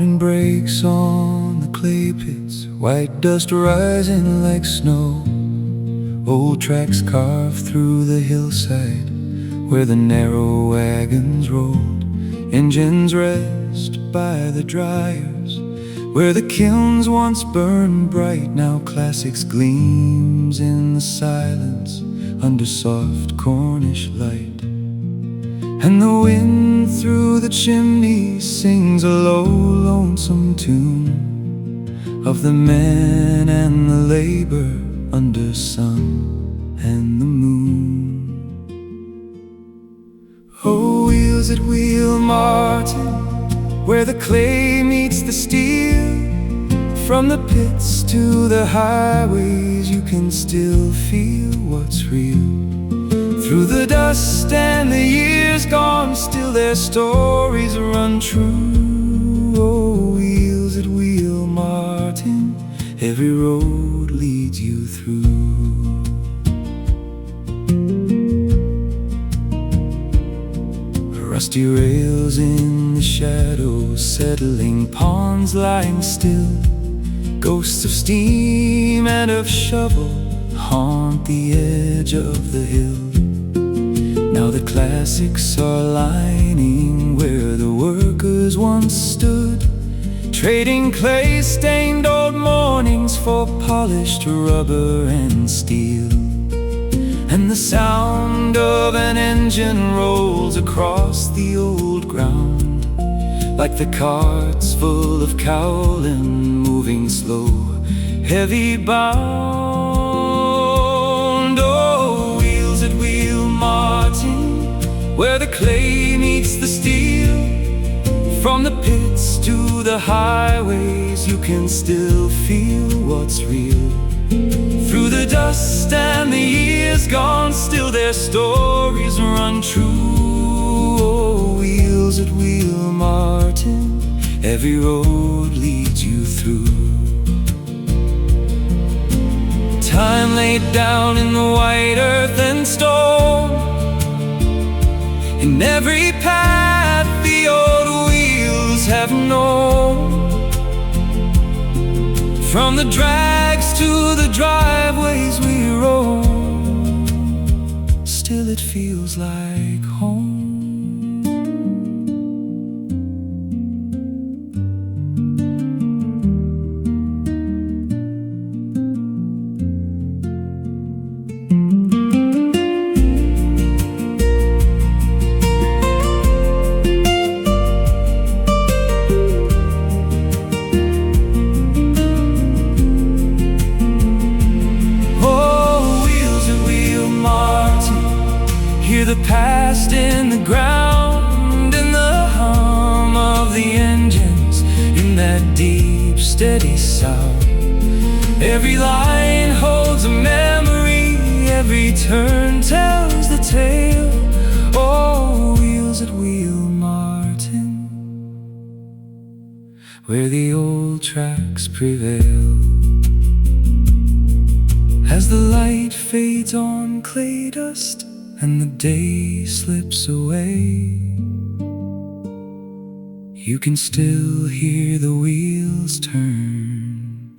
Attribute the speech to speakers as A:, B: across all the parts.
A: Morning breaks on the clay pits, white dust rising like snow. Old tracks carved through the hillside where the narrow wagons rolled. Engines rest by the dryers where the kilns once burned bright. Now classics gleams in the silence under soft Cornish light. And the wind through the chimney sings a low, lonesome tune of the men and the labor under sun and the moon. Oh, wheels at Wheal Martyn, where the clay meets the steel. From the pits to the highways, you can still feel what's real. Through the dust and the years gone, still their stories run true. Oh, wheels at Wheal Martyn, every road leads you through. Rusty rails in the shadows, settling ponds lying still. Ghosts of steam and of shovel haunt the edge of the hill. Now the classics are lining where the workers once stood, trading clay-stained old mornings for polished rubber and steel. And the sound of an engine rolls across the old ground, like the carts full of cowlin moving slow, heavy bound. Oh, wheels at Wheal Martyn, where the clay meets the steel. From the pits to the highways, you can still feel what's real. Through the dust and the years gone, still their stories run true. Oh, wheels at Wheal Martyn, every road leads you through. Time laid down in the white earth and stone, in every path the old wheels have known. From the drags to the driveways we roam, still it feels like home. Hear the past in the ground, and the hum of the engines in that deep, steady sound. Every line holds a memory, every turn tells the tale. Oh, wheels at Wheal Martyn, where the old tracks prevail. As the light fades on clay dust and the day slips away, you can still hear the wheels turn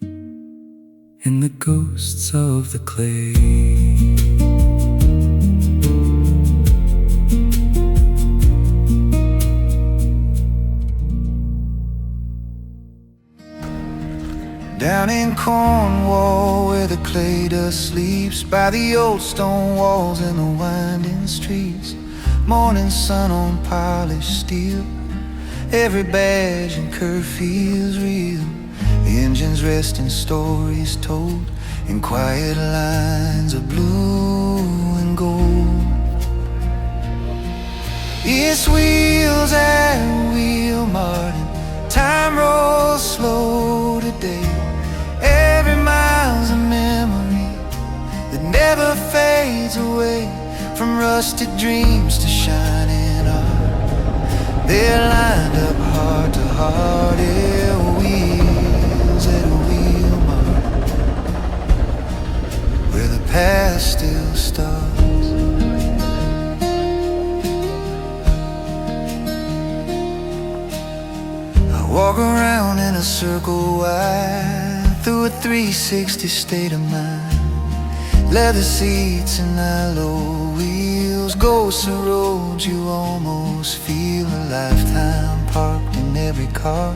A: in the ghosts of the clay. Down in Cornwall, where the clay dust sleeps, by the old stone walls and the winding streets, morning sun on polished steel, every badge and curve feels real. The engines rest in stories told in quiet lines of blue and gold. It's wheels at Wheal Martyn, time rolls slow today. Every mile's a memory that never fades away. From rusted dreams to shining art, they're lined up heart to heart. Yeah, wheels at Wheal Martyn, where the past still starts. I walk around circle wide through a 360 state of mind. Leather seats and alloy wheels, ghosts of roads you almost feel. A lifetime parked in every car,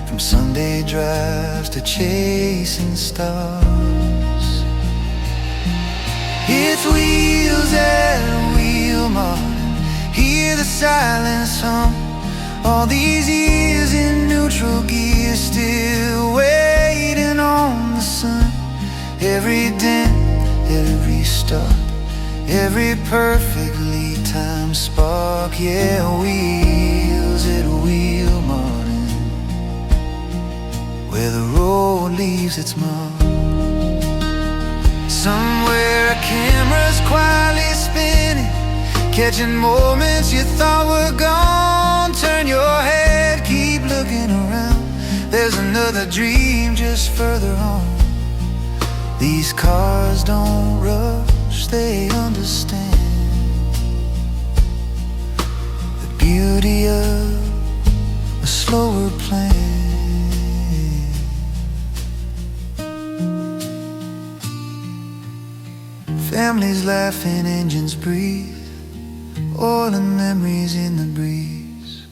A: from Sunday drives to chasing stars. It's wheels at Wheal Martyn, hear the silence hum. All these years in neutral gear, still waiting on the sun. Every dent, every stop, every perfectly timed spark. Yeah, wheels at Wheal Martyn, where the road leaves its mark. Somewhere a camera's quietly spinning, catching moments you thought were gone. Turn your head, keep looking around, there's another dream just further on. These cars don't rush, they understand the beauty of a slower plan. Families laughing, engines breathe, oil and memories in the breeze.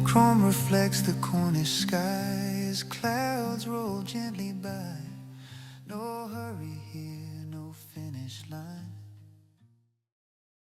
A: Chrome reflects the Cornish sky as clouds roll gently by. No hurry.